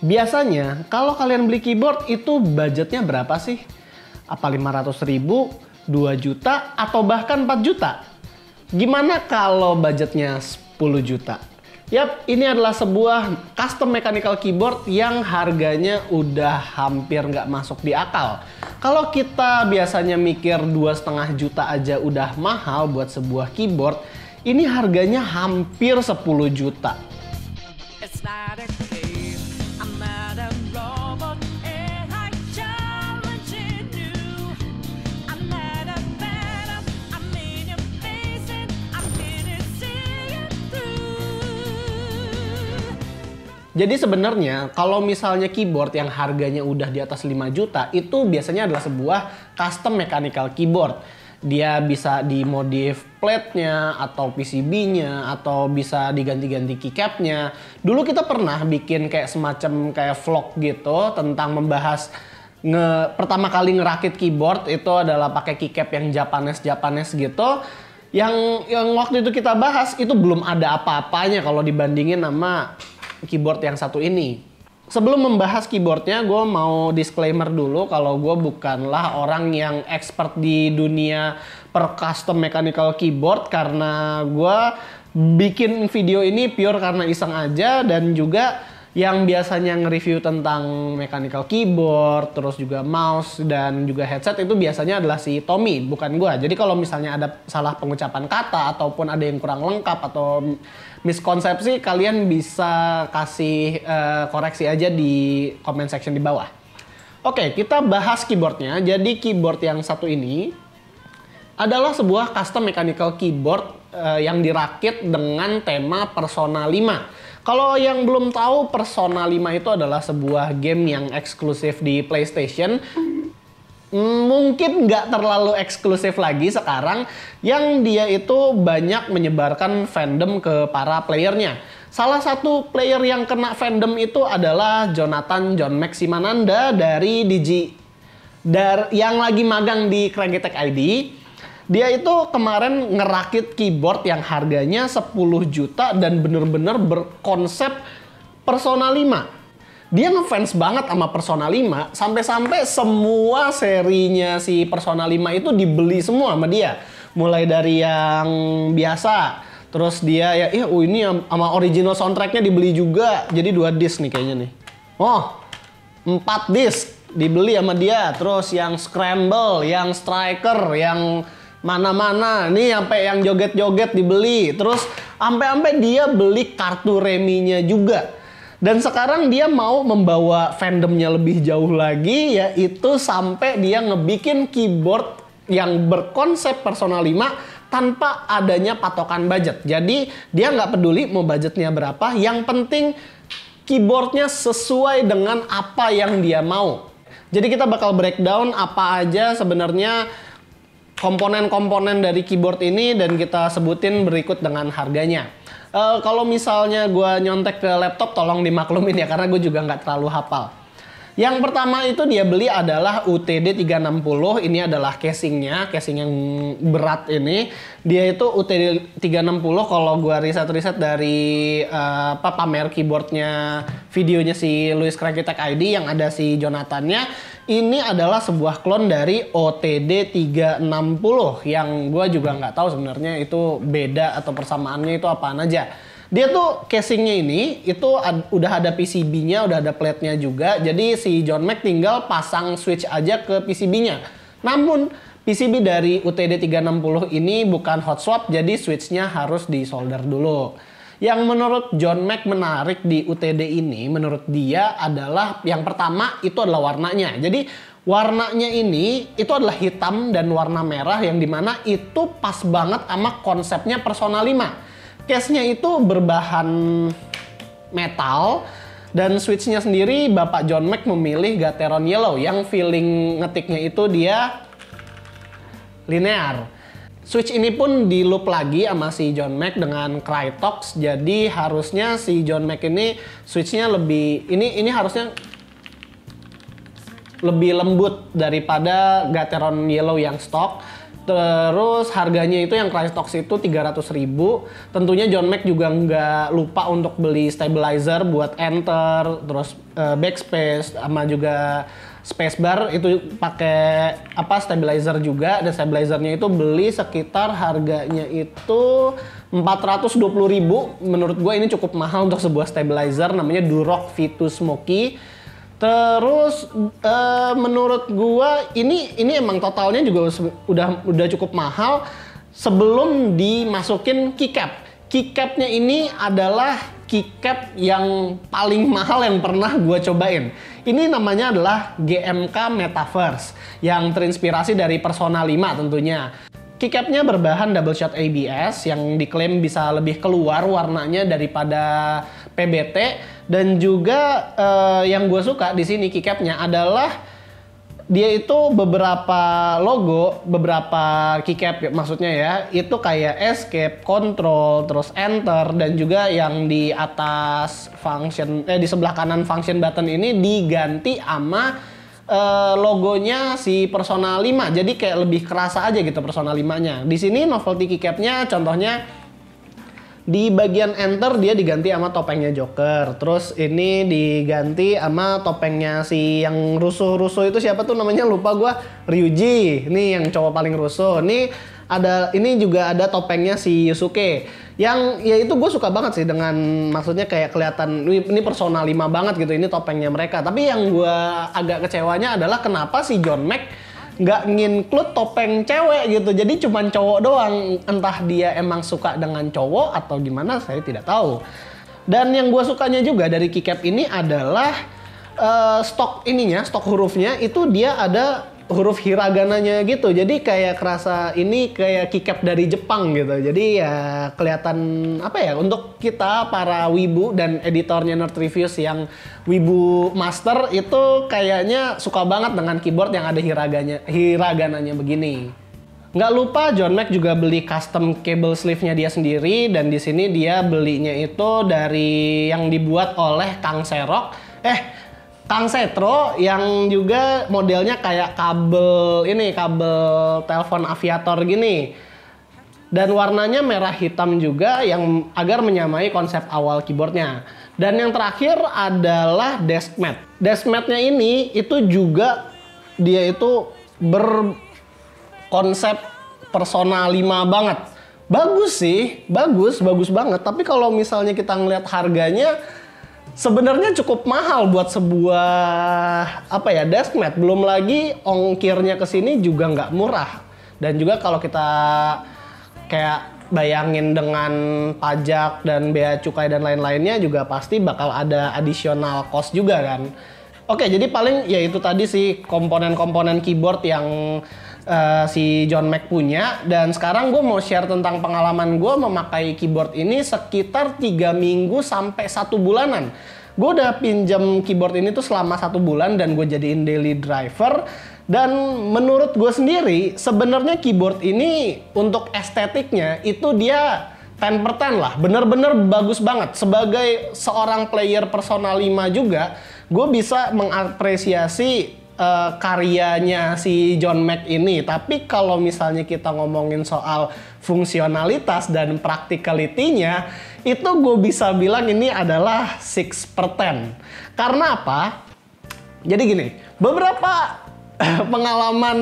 Biasanya kalau kalian beli keyboard itu budgetnya berapa sih? Apa 500.000, 2 juta, atau bahkan 4 juta? Gimana kalau budgetnya 10 juta? Yap, ini adalah sebuah custom mechanical keyboard yang harganya udah hampir nggak masuk di akal. Kalau kita biasanya mikir 2,5 juta aja udah mahal buat sebuah keyboard, ini harganya hampir 10 juta. Jadi sebenarnya kalau misalnya keyboard yang harganya udah di atas 5 juta itu biasanya adalah sebuah custom mechanical keyboard. Dia bisa dimodif plate-nya atau PCB-nya atau bisa diganti-ganti keycap-nya. Dulu kita pernah bikin kayak semacam kayak vlog gitu tentang membahas pertama kali ngerakit keyboard itu adalah pakai keycap yang Japanese gitu. Yang waktu itu kita bahas itu belum ada apa-apanya kalau dibandingin sama keyboard yang satu ini. Sebelum membahas keyboardnya, gue mau disclaimer dulu kalau gue bukanlah orang yang expert di dunia per custom mechanical keyboard, karena gue bikin video ini pure karena iseng aja, dan juga yang biasanya nge-review tentang mechanical keyboard, terus juga mouse dan juga headset itu biasanya adalah si Tommy, bukan gue. Jadi kalau misalnya ada salah pengucapan kata ataupun ada yang kurang lengkap atau miskonsepsi, kalian bisa kasih koreksi aja di comment section di bawah. Oke, kita bahas keyboardnya. Jadi keyboard yang satu ini adalah sebuah custom mechanical keyboard yang dirakit dengan tema Persona 5. Kalau yang belum tahu, Persona 5 itu adalah sebuah game yang eksklusif di PlayStation. Mungkin nggak terlalu eksklusif lagi sekarang, yang dia itu banyak menyebarkan fandom ke para playernya. Salah satu player yang kena fandom itu adalah John Maximananda dari yang lagi magang di Cranky-Tech ID. Dia itu kemarin ngerakit keyboard yang harganya 10 juta dan bener-bener berkonsep Persona 5. Dia ngefans banget sama Persona 5, sampai-sampai semua serinya si Persona 5 itu dibeli semua sama dia. Mulai dari yang biasa, terus dia ini sama original soundtracknya dibeli juga. Jadi 2 disc nih kayaknya nih. 4 disc dibeli sama dia. Terus yang Scramble, yang Striker, yang mana-mana nih, sampai yang joget-joget dibeli. Terus sampai dia beli kartu reminya juga. Dan sekarang dia mau membawa fandomnya lebih jauh lagi, yaitu sampai dia ngebikin keyboard yang berkonsep Persona 5 tanpa adanya patokan budget. Jadi dia nggak peduli mau budgetnya berapa, yang penting keyboardnya sesuai dengan apa yang dia mau. Jadi kita bakal breakdown apa aja sebenarnya komponen-komponen dari keyboard ini, dan kita sebutin berikut dengan harganya. Kalau misalnya gue nyontek ke laptop, tolong dimaklumin ya, karena gue juga nggak terlalu hafal. Yang pertama itu dia beli adalah UTD 360. Ini adalah casingnya, casing yang berat ini. Dia itu UTD 360. Kalau gue riset dari pamer keyboardnya, videonya si Louis Cranky-Tech ID yang ada si Jonathannya. Ini adalah sebuah klon dari OTD 360 yang gue juga nggak tahu sebenarnya itu beda atau persamaannya itu apaan aja. Dia tuh casingnya ini itu udah ada PCB-nya, udah ada plate-nya juga. Jadi si John Mac tinggal pasang switch aja ke PCB-nya. Namun PCB dari UTD 360 ini bukan hot swap, jadi switch-nya harus disolder dulu. Yang menurut John Mac menarik di UTD ini, menurut dia adalah yang pertama itu adalah warnanya. Jadi warnanya ini itu adalah hitam dan warna merah, yang dimana itu pas banget sama konsepnya Persona 5. Case-nya itu berbahan metal, dan switch-nya sendiri Bapak John Mac memilih Gateron Yellow yang feeling ngetiknya itu dia linear. Switch ini pun di loop lagi sama si John Mac dengan Krytox, jadi harusnya si John Mac ini switch-nya lebih ini harusnya lebih lembut daripada Gateron Yellow yang stok. Terus harganya itu yang Crystox itu 300.000. Tentunya John Mac juga nggak lupa untuk beli stabilizer buat enter, terus backspace sama juga spacebar itu pakai stabilizer juga. Dan stabilizernya itu beli sekitar harganya itu 420.000. Menurut gue ini cukup mahal untuk sebuah stabilizer, namanya Durock V2 Smoky. Terus menurut gua ini emang totalnya juga udah cukup mahal sebelum dimasukin keycap. Keycapnya ini adalah keycap yang paling mahal yang pernah gua cobain. Ini namanya adalah GMK Metaverse yang terinspirasi dari Persona 5 tentunya. Keycapnya berbahan double shot ABS yang diklaim bisa lebih keluar warnanya daripada PBT. Dan juga yang gue suka di sini keycapnya adalah dia itu beberapa logo, beberapa keycap maksudnya ya, itu kayak escape, control, terus enter, dan juga yang di atas function, di sebelah kanan function button ini diganti sama logonya si Persona 5. Jadi kayak lebih kerasa aja gitu Persona 5-nya. Di sini novelty keycapnya contohnya di bagian enter dia diganti sama topengnya Joker. Terus ini diganti sama topengnya si yang rusuh-rusuh itu siapa tuh namanya, lupa gua. Ryuji. Ini yang cowok paling rusuh. Ini juga ada topengnya si Yusuke. Yang ya itu gue suka banget sih dengan maksudnya kayak kelihatan ini Persona 5 banget gitu ini topengnya mereka. Tapi yang gue agak kecewanya adalah kenapa si John Mac nggak nginclude topeng cewek gitu. Jadi cuman cowok doang. Entah dia emang suka dengan cowok atau gimana, saya tidak tahu. Dan yang gue sukanya juga dari keycap ini adalah stok hurufnya itu dia ada huruf hiragananya gitu. Jadi kayak kerasa ini kayak keycap dari Jepang gitu. Jadi ya kelihatan untuk kita para wibu dan editornya Nerd Reviews yang wibu master itu kayaknya suka banget dengan keyboard yang ada hiragananya begini. Nggak lupa John Mac juga beli custom cable sleeve-nya dia sendiri, dan di sini dia belinya itu dari yang dibuat oleh Kang Setro yang juga modelnya kayak kabel telepon aviator gini. Dan warnanya merah hitam juga yang agar menyamai konsep awal keyboardnya. Dan yang terakhir adalah desk mat. Desk matnya ini itu juga dia itu berkonsep Persona 5 banget. Bagus sih, bagus banget. Tapi kalau misalnya kita ngeliat harganya sebenarnya cukup mahal buat sebuah desk mat. Belum lagi ongkirnya ke sini juga nggak murah. Dan juga kalau kita kayak bayangin dengan pajak dan bea cukai dan lain-lainnya juga pasti bakal ada additional cost juga kan. Oke, jadi paling ya itu tadi sih komponen-komponen keyboard yang si John Mac punya. Dan sekarang gue mau share tentang pengalaman gue memakai keyboard ini sekitar 3 minggu sampai 1 bulanan. Gue udah pinjam keyboard ini tuh selama 1 bulan dan gue jadiin daily driver. Dan menurut gue sendiri sebenarnya keyboard ini untuk estetiknya itu dia 10 per 10 lah. Bener-bener bagus banget. Sebagai seorang player Persona 5 juga, gue bisa mengapresiasi karyanya si John Mac ini. Tapi kalau misalnya kita ngomongin soal fungsionalitas dan practicality-nya, itu gue bisa bilang ini adalah 6 per 10. Karena apa? Jadi gini, beberapa pengalaman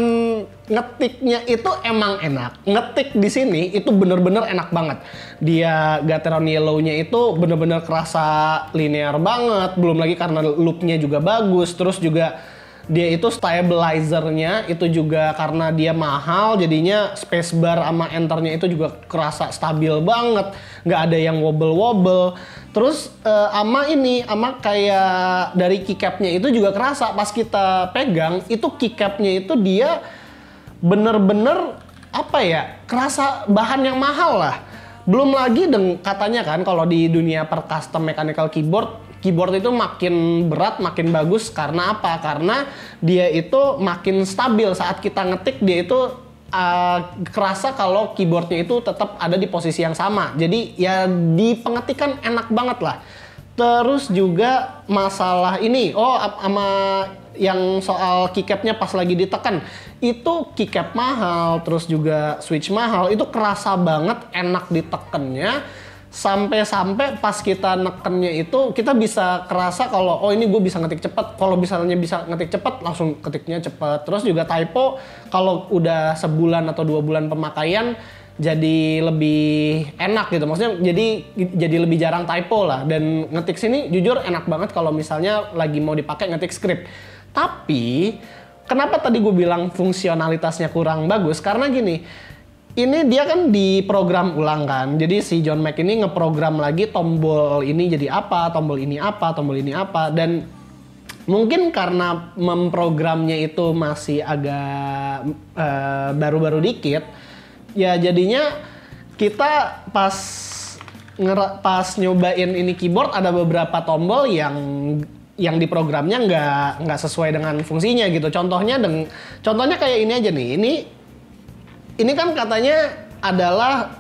ngetiknya itu emang enak. Ngetik di sini itu bener-bener enak banget. Dia Gateron Yellow-nya itu bener-bener kerasa linear banget. Belum lagi karena loop-nya juga bagus. Terus juga dia itu stabilizer-nya itu juga karena dia mahal, jadinya spacebar sama enternya itu juga kerasa stabil banget, nggak ada yang wobble-wobble. Terus ama kayak dari keycapnya itu juga kerasa pas kita pegang itu keycapnya itu dia bener-bener kerasa bahan yang mahal lah. Belum lagi katanya kan kalau di dunia per custom mechanical keyboard itu makin berat, makin bagus. Karena apa? Karena dia itu makin stabil. Saat kita ngetik, dia itu kerasa kalau keyboardnya itu tetap ada di posisi yang sama. Jadi ya di pengetikan enak banget lah. Terus juga masalah ini, sama yang soal keycapnya pas lagi ditekan. Itu keycap mahal, terus juga switch mahal, itu kerasa banget enak ditekennya. Sampai-sampai pas kita nekennya itu, kita bisa kerasa kalau, oh ini gue bisa ngetik cepet. Kalau misalnya bisa ngetik cepet, langsung ketiknya cepet. Terus juga typo, kalau udah sebulan atau 2 bulan pemakaian, jadi lebih enak gitu, maksudnya jadi lebih jarang typo lah. Dan ngetik sini jujur enak banget kalau misalnya lagi mau dipakai ngetik script. Tapi kenapa tadi gue bilang fungsionalitasnya kurang bagus? Karena gini, ini dia kan diprogram ulang kan. Jadi si John Mac ini ngeprogram lagi tombol ini jadi apa, tombol ini apa, tombol ini apa. Dan mungkin karena memprogramnya itu masih agak baru-baru dikit, ya jadinya kita pas nyobain ini keyboard ada beberapa tombol yang di programnya nggak sesuai dengan fungsinya gitu. Contohnya kayak ini aja nih. Ini kan katanya adalah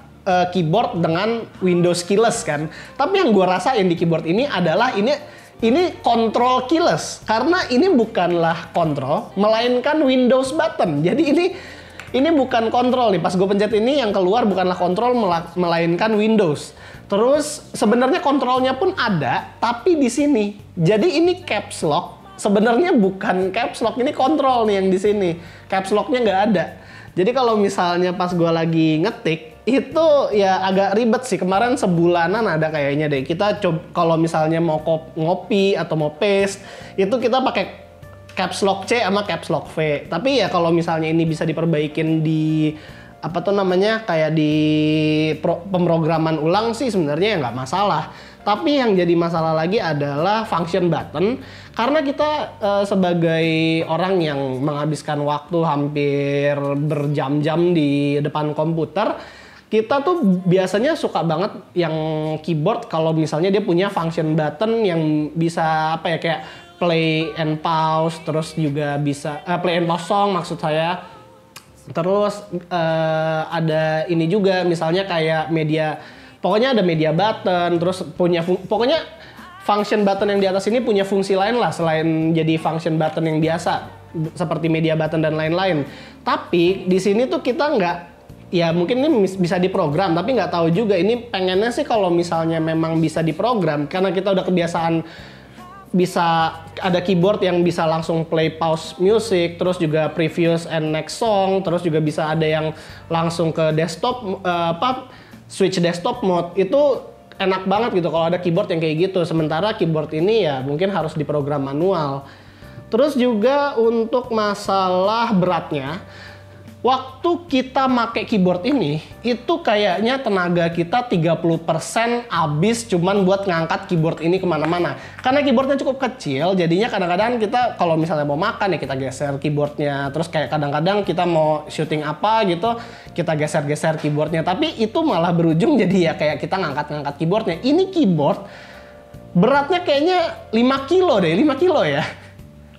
keyboard dengan Windows keyless kan. Tapi yang gue rasain di keyboard ini adalah ini control keyless, karena ini bukanlah control melainkan Windows button. Jadi ini bukan kontrol nih, pas gue pencet ini yang keluar bukanlah kontrol melainkan Windows. Terus sebenarnya kontrolnya pun ada, tapi di sini. Jadi ini caps lock, sebenarnya bukan caps lock, ini kontrol nih yang di sini. Caps locknya nggak ada. Jadi kalau misalnya pas gue lagi ngetik, itu ya agak ribet sih. Kemarin sebulanan ada kayaknya deh. Kita coba kalau misalnya mau ngopi atau mau paste, itu kita pakai caps lock C sama caps lock V. Tapi ya kalau misalnya ini bisa diperbaikin di kayak di pemrograman ulang sih sebenarnya ya nggak masalah. Tapi yang jadi masalah lagi adalah function button, karena kita sebagai orang yang menghabiskan waktu hampir berjam-jam di depan komputer, kita tuh biasanya suka banget yang keyboard kalau misalnya dia punya function button yang bisa kayak play and pause, terus juga bisa play and pause song maksud saya. Terus ada ini juga misalnya kayak media, pokoknya ada media button, terus pokoknya function button yang di atas ini punya fungsi lain lah selain jadi function button yang biasa seperti media button dan lain-lain. Tapi di sini tuh kita nggak, ya mungkin ini bisa diprogram, tapi nggak tahu juga. Ini pengennya sih kalau misalnya memang bisa diprogram, karena kita udah kebiasaan bisa ada keyboard yang bisa langsung play pause music, terus juga previous and next song, terus juga bisa ada yang langsung ke desktop, switch desktop mode. Itu enak banget gitu kalau ada keyboard yang kayak gitu. Sementara keyboard ini ya mungkin harus diprogram manual. Terus juga untuk masalah beratnya, waktu kita make keyboard ini, itu kayaknya tenaga kita 30% habis cuman buat ngangkat keyboard ini kemana-mana. Karena keyboardnya cukup kecil, jadinya kadang-kadang kita kalau misalnya mau makan ya kita geser keyboardnya. Terus kayak kadang-kadang kita mau syuting apa gitu, kita geser-geser keyboardnya. Tapi itu malah berujung jadi ya kayak kita ngangkat-ngangkat keyboardnya. Ini keyboard beratnya kayaknya 5 kilo deh, 5 kilo ya.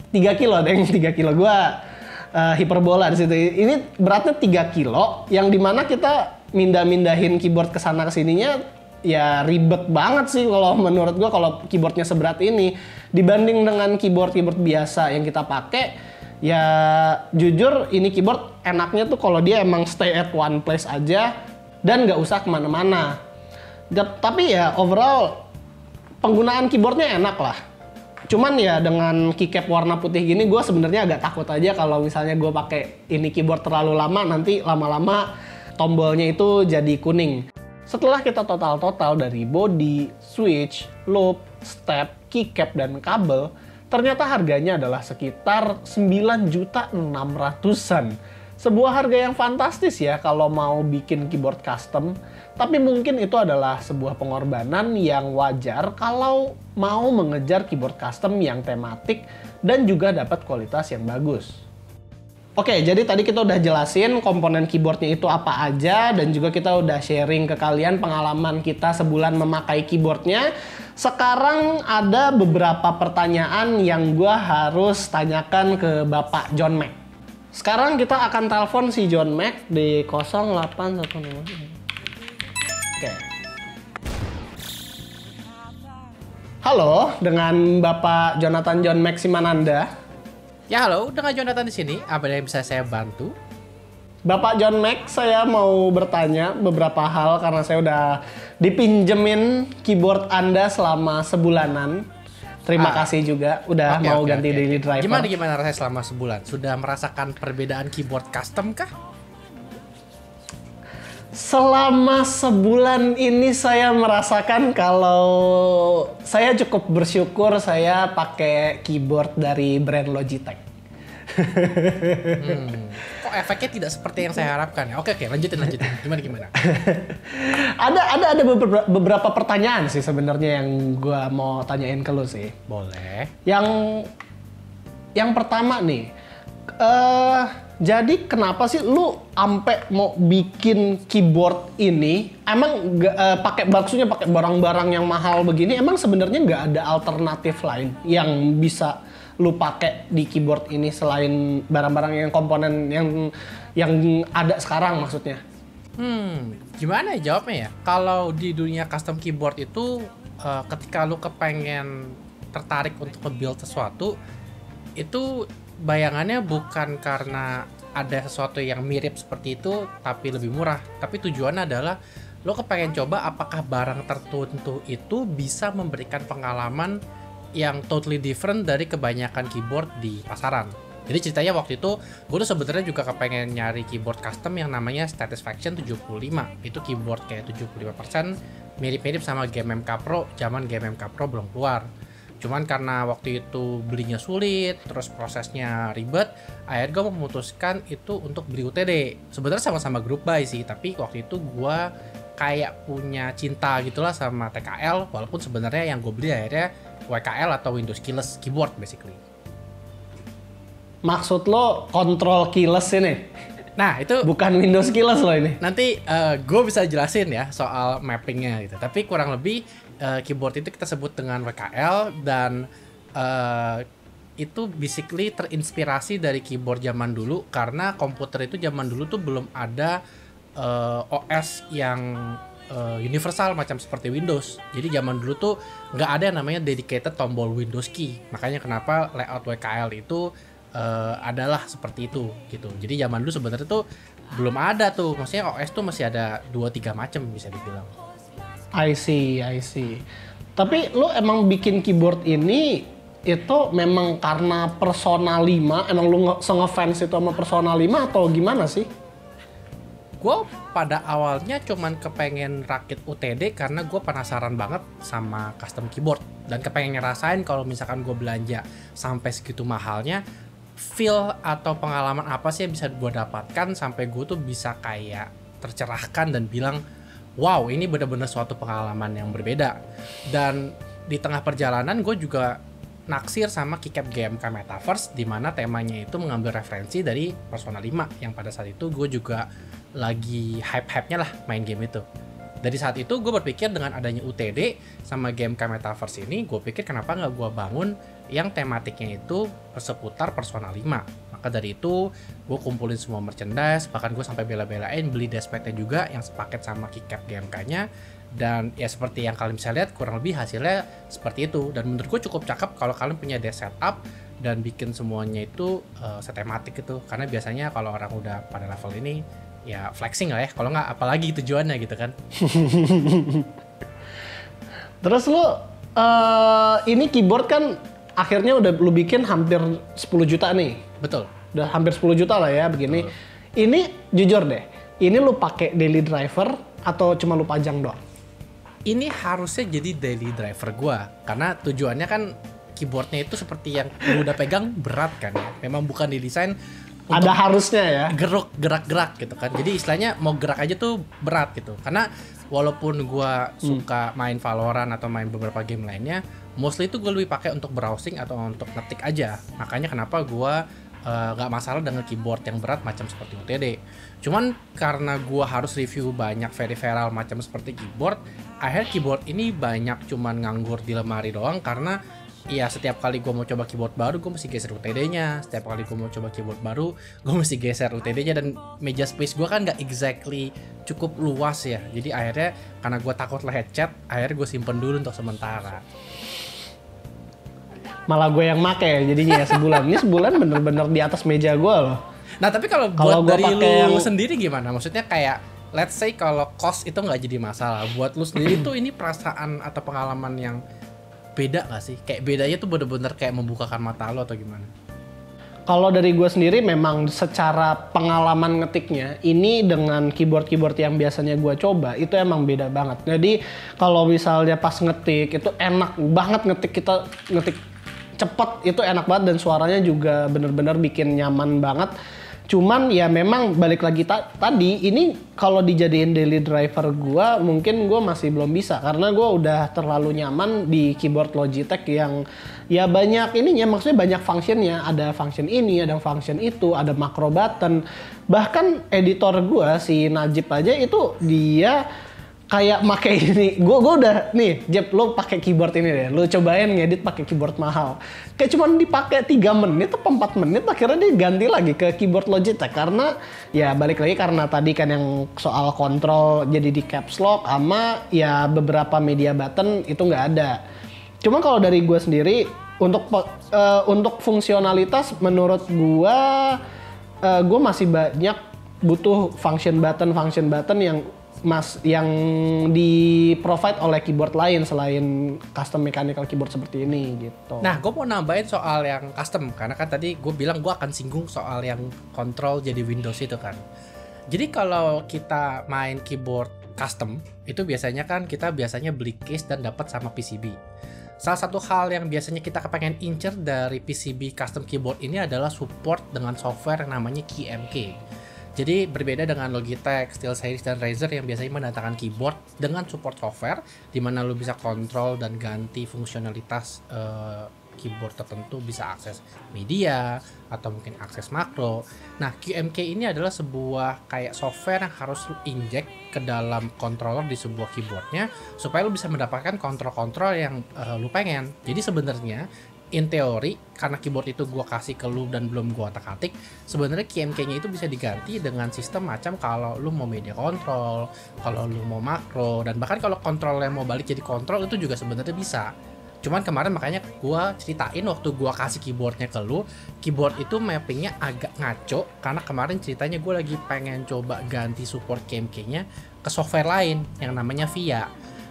3 kilo deh, 3 kilo. Gua hiperbola di situ. Ini beratnya 3 kilo, yang dimana kita mindahin keyboard ke sana ke sininya ya ribet banget sih kalau menurut gua kalau keyboardnya seberat ini dibanding dengan keyboard biasa yang kita pakai. Ya jujur ini keyboard enaknya tuh kalau dia emang stay at one place aja dan nggak usah kemana-mana. Tapi ya overall penggunaan keyboardnya enak lah. Cuman ya dengan keycap warna putih gini gue sebenarnya agak takut aja kalau misalnya gue pakai ini keyboard terlalu lama, nanti lama-lama tombolnya itu jadi kuning. Setelah kita total dari body, switch, loop, step, keycap, dan kabel, ternyata harganya adalah sekitar 9.600.000-an. Sebuah harga yang fantastis ya kalau mau bikin keyboard custom. Tapi mungkin itu adalah sebuah pengorbanan yang wajar kalau mau mengejar keyboard custom yang tematik dan juga dapat kualitas yang bagus. Oke, jadi tadi kita udah jelasin komponen keyboardnya itu apa aja, dan juga kita udah sharing ke kalian pengalaman kita sebulan memakai keyboardnya. Sekarang ada beberapa pertanyaan yang gue harus tanyakan ke Bapak John Mac. Sekarang kita akan telepon si John Mac di 0810. Oke. Halo, dengan Bapak Jonathan John Max Simananda. Ya halo, dengan Jonathan di sini. Apa yang bisa saya bantu? Bapak John Max, saya mau bertanya beberapa hal karena saya udah dipinjemin keyboard Anda selama sebulanan. Terima kasih juga udah mau ganti daily driver. Gimana rasanya selama sebulan? Sudah merasakan perbedaan keyboard custom kah? Selama sebulan ini saya merasakan kalau saya cukup bersyukur saya pakai keyboard dari brand Logitech. Kok efeknya tidak seperti yang saya harapkan ya? Oke, lanjutin. Gimana? Ada beberapa pertanyaan sih sebenarnya yang gua mau tanyain ke lu sih. Boleh. Yang pertama nih, jadi kenapa sih lu ampe mau bikin keyboard ini? Emang pakai barang-barang yang mahal begini? Emang sebenarnya nggak ada alternatif lain yang bisa lu pakai di keyboard ini selain barang-barang yang komponen yang ada sekarang maksudnya? Gimana ya jawabnya ya? Kalau di dunia custom keyboard itu ketika lu kepengen tertarik untuk nge-build sesuatu, itu bayangannya bukan karena ada sesuatu yang mirip seperti itu tapi lebih murah, tapi tujuannya adalah lo kepengen coba apakah barang tertentu itu bisa memberikan pengalaman yang totally different dari kebanyakan keyboard di pasaran. Jadi ceritanya waktu itu gue tuh sebenarnya juga kepengen nyari keyboard custom yang namanya Satisfaction 75. Itu keyboard kayak 75% mirip-mirip sama Game MK Pro, zaman Game MK Pro belum keluar. Cuman karena waktu itu belinya sulit, terus prosesnya ribet, akhirnya gue memutuskan itu untuk beli UTD. Sebenarnya sama-sama group buy sih, tapi waktu itu gue kayak punya cinta gitulah sama TKL, walaupun sebenarnya yang gue beli akhirnya WKL atau Windows Keyless Keyboard basically. Maksud lo control keyless ini? Nah itu bukan Windows keyless lo ini. Nanti gue bisa jelasin ya soal mappingnya gitu. Tapi kurang lebih keyboard itu kita sebut dengan WKL dan itu basically terinspirasi dari keyboard zaman dulu karena komputer itu zaman dulu tuh belum ada OS yang universal macam seperti Windows. Jadi zaman dulu tuh nggak ada yang namanya dedicated tombol Windows key. Makanya kenapa layout WKL itu adalah seperti itu gitu. Jadi zaman dulu sebenarnya tuh belum ada tuh. Maksudnya OS tuh masih ada 2-3 macam bisa dibilang. I see. Tapi lu emang bikin keyboard ini itu memang karena Persona 5, emang lu ngefans itu sama Persona 5 atau gimana sih? Gue pada awalnya cuman kepengen rakit UTD karena gue penasaran banget sama custom keyboard dan kepengen ngerasain kalau misalkan gue belanja sampai segitu mahalnya, feel atau pengalaman apa sih yang bisa gue dapatkan sampai gue tuh bisa kayak tercerahkan dan bilang wow ini benar-benar suatu pengalaman yang berbeda. Dan di tengah perjalanan gue juga naksir sama keycap GMK Metaverse di mana temanya itu mengambil referensi dari Persona 5 yang pada saat itu gue juga lagi hype-hypenya lah main game itu. Dari saat itu gue berpikir dengan adanya UTD sama GMK Metaverse ini, gue pikir kenapa nggak gue bangun yang tematiknya itu seputar Persona 5. Maka dari itu gue kumpulin semua merchandise, bahkan gue sampai bela-belain beli dashpadnya juga yang sepaket sama keycap GMK-nya. Dan ya seperti yang kalian bisa lihat kurang lebih hasilnya seperti itu. Dan menurut gue cukup cakep kalau kalian punya desk setup dan bikin semuanya itu setematik gitu. Karena biasanya kalau orang udah pada level ini ya flexing lah ya, kalau nggak apalagi tujuannya gitu kan. Terus lu ini keyboard kan akhirnya udah lu bikin hampir 10 juta nih. Betul. Udah hampir 10 juta lah ya begini. Betul. Ini jujur deh, ini lu pakai daily driver atau cuma lu pajang doang? Ini harusnya jadi daily driver gua karena tujuannya kan keyboardnya itu seperti yang lu udah pegang berat kan ya. Memang bukan didesain ada harusnya ya gerak-gerak gitu kan. Jadi istilahnya mau gerak aja tuh berat gitu. Karena walaupun gua suka main Valorant atau main beberapa game lainnya, mostly itu gue lebih pakai untuk browsing atau untuk ngetik aja. Makanya kenapa gua gak masalah dengan keyboard yang berat macam seperti UTD. Cuman karena gua harus review banyak peripheral macam seperti keyboard, akhirnya keyboard ini banyak cuman nganggur di lemari doang karena iya, setiap kali gue mau coba keyboard baru, gue mesti geser UTD-nya. Setiap kali gue mau coba keyboard baru, gue mesti geser UTD-nya. Dan meja space gue kan gak exactly cukup luas ya. Jadi akhirnya, karena gue takut lah headset, akhirnya gue simpen dulu untuk sementara. malah gue yang make jadinya ya sebulan. Ini sebulan bener-bener di atas meja gue loh. Nah tapi kalau Kalau buat gua dari pakai lu yang- sendiri gimana? Maksudnya kayak let's say kalau cost itu nggak jadi masalah, buat lu sendiri tuh ini perasaan atau pengalaman yang beda nggak sih? Kayak bedanya tuh bener-bener kayak membukakan mata lu atau gimana? Kalau dari gue sendiri memang secara pengalaman ngetiknya ini dengan keyboard-keyboard yang biasanya gue coba itu emang beda banget. Jadi kalau misalnya pas ngetik itu enak banget kita ngetik cepet itu enak banget dan suaranya juga bener-bener bikin nyaman banget. Cuman ya memang balik lagi tadi ini kalau dijadiin daily driver gua mungkin gua masih belum bisa karena gua udah terlalu nyaman di keyboard Logitech yang ya banyak ininya, maksudnya banyak functionnya, ada function ini, ada function itu, ada macro button. Bahkan editor gua si Najib aja itu dia kayak make ini, gue udah nih, Jeb, lo pakai keyboard ini deh, lo cobain ngedit pakai keyboard mahal. Kayak cuman dipakai 3 menit atau 4 menit, akhirnya dia ganti lagi ke keyboard Logitech karena ya balik lagi karena tadi kan yang soal kontrol jadi di caps lock sama ya beberapa media button itu nggak ada. Cuma kalau dari gue sendiri untuk fungsionalitas menurut gue masih banyak butuh function button yang di provide oleh keyboard lain selain custom mechanical keyboard seperti ini gitu. Nah, gue mau nambahin soal yang custom karena kan tadi gue bilang gue akan singgung soal yang kontrol jadi Windows itu kan. Jadi kalau kita main keyboard custom itu biasanya beli case dan dapat sama PCB. Salah satu hal yang biasanya kita kepengen incer dari PCB custom keyboard ini adalah support dengan software yang namanya KeyMK. Jadi berbeda dengan Logitech, SteelSeries, dan Razer yang biasanya mendatangkan keyboard dengan support software di mana lu bisa kontrol dan ganti fungsionalitas keyboard tertentu, bisa akses media atau mungkin akses makro. Nah, QMK ini adalah sebuah kayak software yang harus lu inject ke dalam controller di sebuah keyboardnya supaya lu bisa mendapatkan kontrol-kontrol yang lu pengen. Jadi sebenarnya in teori, karena keyboard itu gua kasih ke lu dan belum gua otak-atik, sebenarnya KMK-nya itu bisa diganti dengan sistem macam kalau lu mau media control, kalau lu mau makro, dan bahkan kalau kontrolnya mau balik jadi kontrol itu juga sebenarnya bisa. Cuman kemarin makanya gua ceritain waktu gua kasih keyboardnya ke lu, keyboard itu mappingnya agak ngaco karena kemarin ceritanya gua lagi pengen coba ganti support KMK-nya ke software lain yang namanya VIA.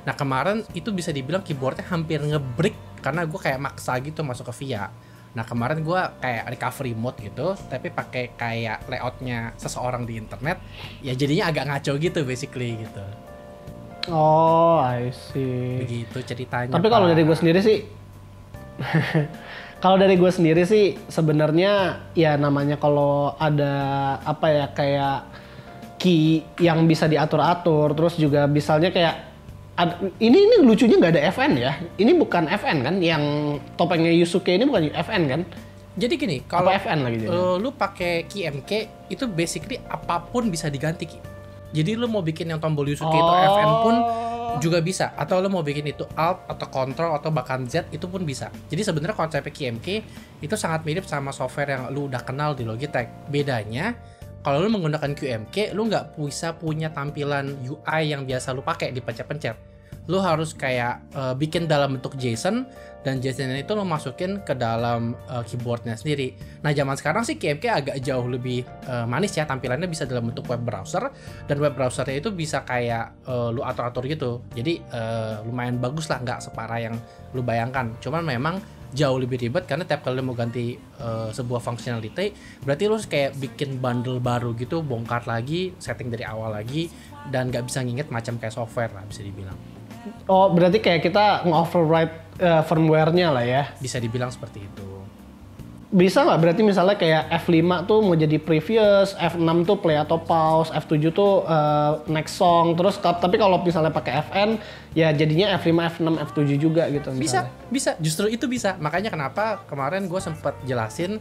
Nah kemarin itu bisa dibilang keyboardnya hampir ngebreak karena gue kayak maksa gitu masuk ke VIA. Nah kemarin gue kayak recovery mode gitu, tapi pakai kayak layoutnya seseorang di internet, ya jadinya agak ngaco gitu basically gitu. Oh, I see. Begitu ceritanya. Tapi kalau dari gue sendiri sih, sebenarnya ya namanya kalau ada apa ya kayak key yang bisa diatur-atur, terus juga misalnya kayak ini lucunya nggak ada FN ya. Ini bukan FN kan? Yang topengnya Yusuke ini bukan FN kan? Jadi gini, kalau FN lagi lu pakai KMK itu basically apapun bisa diganti. Jadi lu mau bikin yang tombol Yusuke itu FN pun juga bisa, atau lu mau bikin itu Alt atau Control atau bahkan Z itu pun bisa. Jadi sebenarnya konsep KMK itu sangat mirip sama software yang lu udah kenal di Logitech. Bedanya kalau lu menggunakan QMK, lu nggak bisa punya tampilan UI yang biasa lu pakai dipencet-pencet. Lu harus kayak bikin dalam bentuk JSON, dan JSON itu lu masukin ke dalam keyboardnya sendiri. Nah zaman sekarang sih KMK agak jauh lebih manis ya, tampilannya bisa dalam bentuk web browser, dan web browsernya itu bisa kayak lu atur-atur gitu. Jadi lumayan bagus lah, nggak separah yang lu bayangkan. Cuman memang jauh lebih ribet karena tiap kali mau ganti sebuah functionality berarti lu kayak bikin bundle baru gitu, bongkar lagi, setting dari awal lagi, dan nggak bisa nginget macam kayak software lah bisa dibilang. Oh, berarti kayak kita nge-override firmware-nya lah ya? Bisa dibilang seperti itu. Bisa nggak berarti misalnya kayak F5 tuh mau jadi previous, F6 tuh play atau pause, F7 tuh next song, terus tapi kalau misalnya pakai FN ya jadinya F5, F6, F7 juga gitu misalnya. Bisa, justru itu bisa. Makanya kenapa kemarin gue sempat jelasin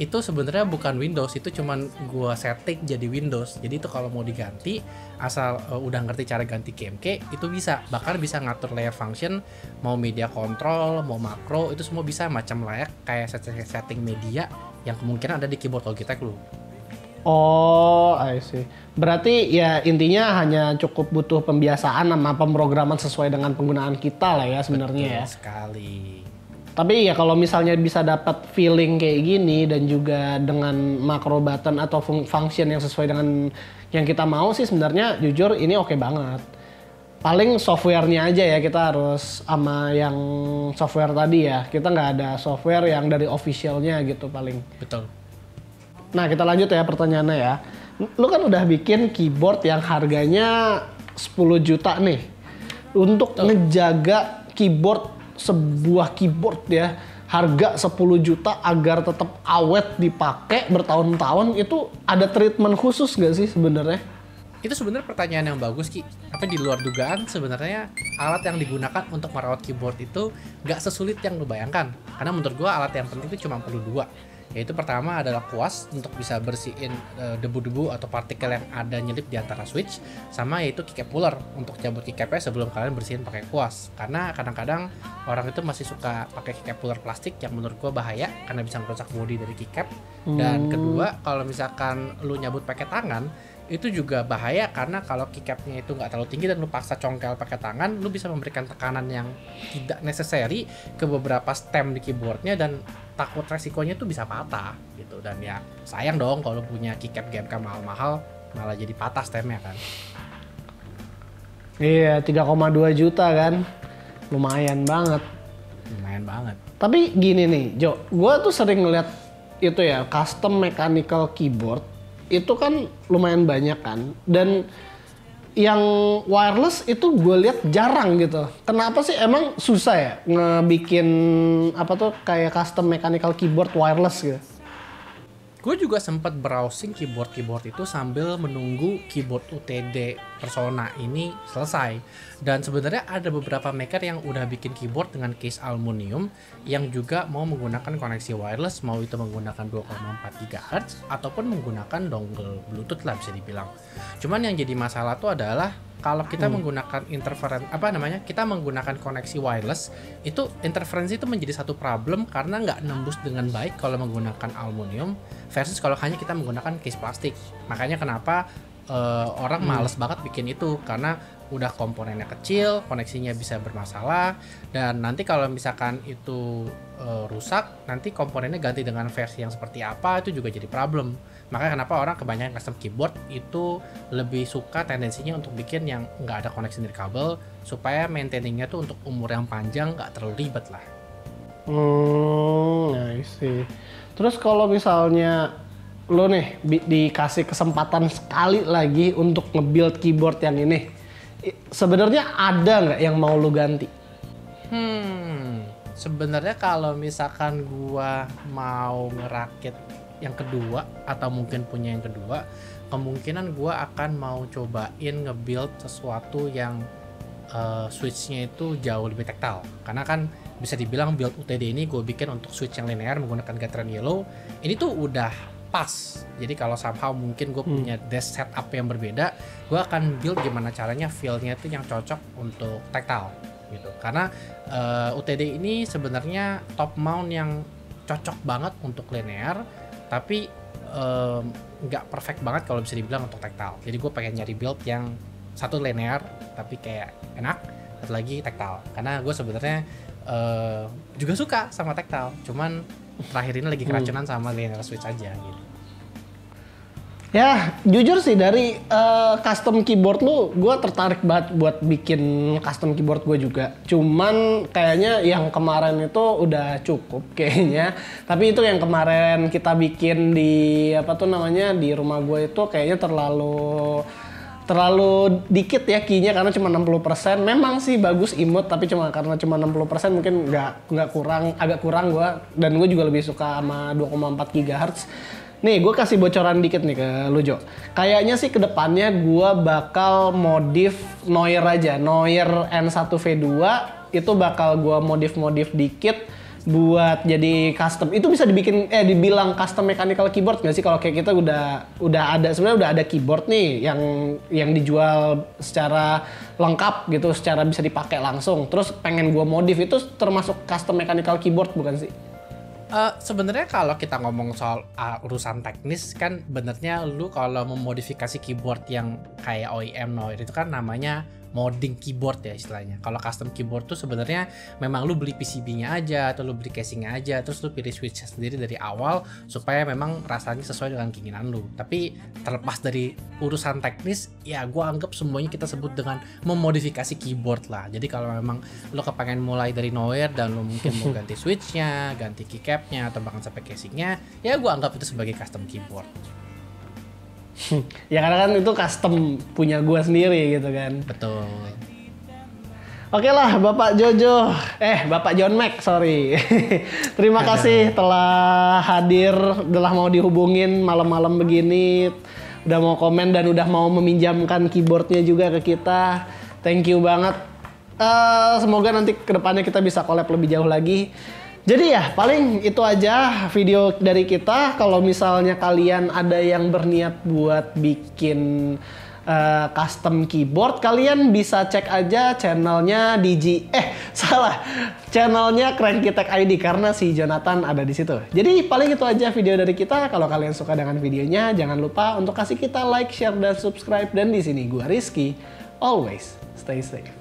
itu sebenarnya bukan Windows, itu cuman gue setting jadi Windows. Jadi itu kalau mau diganti asal udah ngerti cara ganti KMK itu bisa. Bahkan bisa ngatur layer function, mau media control, mau makro, itu semua bisa, macam layak kayak setting media yang kemungkinan ada di keyboard Logitech lu. Oh, I see. Berarti ya intinya hanya cukup butuh pembiasaan sama pemrograman sesuai dengan penggunaan kita lah ya sebenarnya ya. Sekali. Tapi ya kalau misalnya bisa dapat feeling kayak gini dan juga dengan makro button atau function yang sesuai dengan yang kita mau sih sebenarnya jujur ini oke banget. Paling softwarenya aja ya kita harus sama yang software tadi ya. Kita nggak ada software yang dari officialnya gitu paling. Betul. Nah kita lanjut ya pertanyaannya ya. Lu kan udah bikin keyboard yang harganya 10 juta nih. Untuk ngejaga keyboard, sebuah keyboard ya, harga 10 juta agar tetap awet dipakai bertahun-tahun, itu ada treatment khusus gak sih sebenarnya? Itu sebenarnya pertanyaan yang bagus, Ki. Tapi di luar dugaan sebenarnya alat yang digunakan untuk merawat keyboard itu nggak sesulit yang lu bayangkan. Karena menurut gua alat yang penting itu cuma perlu dua. Yaitu pertama adalah kuas untuk bisa bersihin debu-debu atau partikel yang ada nyelip di antara switch, sama yaitu keycap puller untuk cabut keycapnya sebelum kalian bersihin pakai kuas. Karena kadang-kadang orang itu masih suka pakai keycap puller plastik yang menurut gua bahaya karena bisa merusak bodi dari keycap. Dan kedua, kalau misalkan lu nyabut pakai tangan itu juga bahaya karena kalau keycapnya itu nggak terlalu tinggi dan lu paksa congkel pakai tangan, lu bisa memberikan tekanan yang tidak necessary ke beberapa stem di keyboardnya dan takut resikonya tuh bisa patah gitu. Dan ya sayang dong kalau punya keycap GMK mahal-mahal malah jadi patah stemnya kan. Iya, 3,2 juta kan, lumayan banget. Lumayan banget. Tapi gini nih Jo, gue tuh sering ngeliat itu ya custom mechanical keyboard itu kan lumayan banyak kan, dan yang wireless itu gue lihat jarang gitu. Kenapa sih emang susah ya ngebikin apa tuh kayak custom mechanical keyboard wireless gitu? Gue juga sempat browsing keyboard itu sambil menunggu keyboard UTD Persona ini selesai. Dan sebenarnya ada beberapa maker yang udah bikin keyboard dengan case aluminium yang juga mau menggunakan koneksi wireless, mau itu menggunakan 2,4 GHz ataupun menggunakan dongle Bluetooth lah bisa dibilang. Cuman yang jadi masalah tuh adalah kalau kita menggunakan kita menggunakan koneksi wireless, itu interferensi itu menjadi satu problem karena nggak nembus dengan baik kalau menggunakan aluminium versus kalau hanya kita menggunakan case plastik. Makanya kenapa orang males banget bikin itu, karena udah komponennya kecil, koneksinya bisa bermasalah, dan nanti kalau misalkan itu rusak, nanti komponennya ganti dengan versi yang seperti apa, itu juga jadi problem. Makanya kenapa orang kebanyakan custom keyboard itu lebih suka tendensinya untuk bikin yang nggak ada koneksi dari kabel, supaya maintainingnya tuh untuk umur yang panjang nggak terlalu ribet lah. I see. Terus kalau misalnya lo nih dikasih kesempatan sekali lagi untuk nge-build keyboard yang ini, sebenarnya ada nggak yang mau lo ganti? Sebenarnya kalau misalkan gua mau ngerakit yang kedua atau mungkin punya yang kedua, kemungkinan gua akan mau cobain nge-build sesuatu yang switch-nya itu jauh lebih tactile. Karena kan bisa dibilang build UTD ini gue bikin untuk switch yang linear menggunakan Gateran Yellow. Ini tuh udah pas. Jadi kalau somehow mungkin gue punya desk setup yang berbeda, gue akan build gimana caranya feel-nya itu yang cocok untuk tactile gitu. Karena UTD ini sebenarnya top mount yang cocok banget untuk linear, tapi nggak perfect banget kalau bisa dibilang untuk tactile. Jadi gue pengen nyari build yang satu linear tapi kayak enak, satu lagi tactile. Karena gue sebenarnya juga suka sama tactile, cuman terakhir ini lagi keracunan sama linear switch aja gitu. Ya jujur sih dari custom keyboard lu, gue tertarik banget buat bikin custom keyboard gue juga. Cuman kayaknya yang kemarin itu udah cukup kayaknya. Tapi itu yang kemarin kita bikin di di rumah gue itu kayaknya terlalu dikit ya key-nya karena cuma 60%. Memang sih bagus imut, tapi karena cuma 60% mungkin agak kurang gue. Dan gue juga lebih suka sama 2,4 GHz. Nih gue kasih bocoran dikit nih ke lu Jo. Kayaknya sih kedepannya gue bakal modif Noir aja. Noir N1V2 itu bakal gue modif dikit buat jadi custom. Itu bisa dibilang custom mechanical keyboard nggak sih? Kalau kayak kita udah ada, sebenarnya udah ada keyboard nih yang dijual secara lengkap gitu, secara bisa dipakai langsung. Terus pengen gue modif, itu termasuk custom mechanical keyboard bukan sih? Sebenarnya kalau kita ngomong soal urusan teknis kan, benernya lu kalau memodifikasi keyboard yang kayak OEM Noir itu kan namanya modding keyboard ya istilahnya. Kalau custom keyboard tuh sebenarnya memang lu beli PCB-nya aja atau lu beli casingnya aja, terus lu pilih switch sendiri dari awal supaya memang rasanya sesuai dengan keinginan lu. Tapi terlepas dari urusan teknis, ya gua anggap semuanya kita sebut dengan memodifikasi keyboard lah. Jadi kalau memang lu kepengen mulai dari nowhere dan lu mungkin mau ganti switch-nya, ganti keycap-nya atau bahkan sampai casingnya, ya gua anggap itu sebagai custom keyboard. Ya karena kan itu custom punya gua sendiri gitu kan. Betul. Oke lah Bapak Jojo, Bapak John Mac, sorry. Terima kasih telah hadir, telah mau dihubungin malam-malam begini, udah mau komen dan udah mau meminjamkan keyboardnya juga ke kita. Thank you banget. Semoga nanti kedepannya kita bisa collab lebih jauh lagi. Jadi ya paling itu aja video dari kita. Kalau misalnya kalian ada yang berniat buat bikin custom keyboard, kalian bisa cek aja channelnya channelnya Cranky Tech ID karena si Jonathan ada di situ. Jadi paling itu aja video dari kita. Kalau kalian suka dengan videonya, jangan lupa untuk kasih kita like, share, dan subscribe. Dan di sini gua Rizky, always stay safe.